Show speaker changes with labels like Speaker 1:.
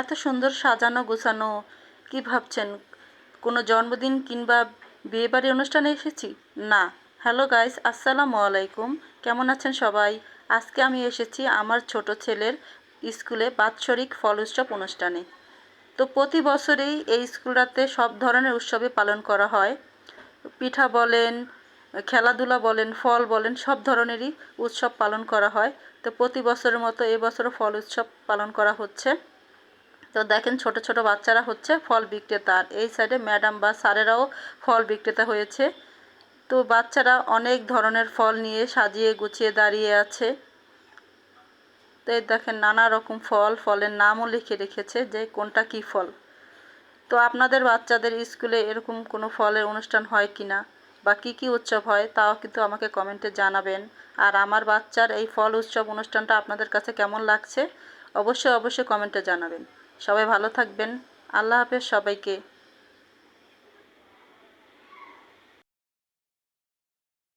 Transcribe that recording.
Speaker 1: এত সুন্দর সাজানো গোছানো। কি ভাবছেন কোনো জন্মদিন কিংবা বিয়েবাড়ি অনুষ্ঠানে এসেছি? না। হ্যালো গাইস, আসসালামু আলাইকুম। কেমন আছেন সবাই? আজকে আমি এসেছি আমার ছোট ছেলের স্কুলে বাৎসরিক ফল উৎসব অনুষ্ঠানে। তো প্রতি বছরেই এই স্কুলটাতে সব ধরনের উৎসবই পালন করা হয়। পিঠা বলেন, খেলাধুলা বলেন, ফল বলেন, সব ধরনেরই উৎসব পালন করা হয়। তো প্রতি বছরের মতো এবছরও ফল উৎসব পালন করা হচ্ছে। তো দেখেন ছোট ছোট বাচ্চারা হচ্ছে ফল বিক্রেতা, আর এই সাইডে ম্যাডাম বা স্যারেরাও ফল বিক্রেতা হয়েছে। তো বাচ্চারা অনেক ধরনের ফল নিয়ে সাজিয়ে গুছিয়ে দাঁড়িয়ে আছে। তো এই দেখেন নানা রকম ফল, ফলের নামও লিখে রেখেছে যে কোনটা কী ফল। তো আপনাদের বাচ্চাদের স্কুলে এরকম কোনো ফলের অনুষ্ঠান হয় কি না, বা কী কী উৎসব হয় তাও কিন্তু আমাকে কমেন্টে জানাবেন। আর আমার বাচ্চার এই ফল উৎসব অনুষ্ঠানটা আপনাদের কাছে কেমন লাগছে অবশ্যই অবশ্যই কমেন্টে জানাবেন। সবাই ভালো থাকবেন। আল্লাহ হাফেজ সবাইকে।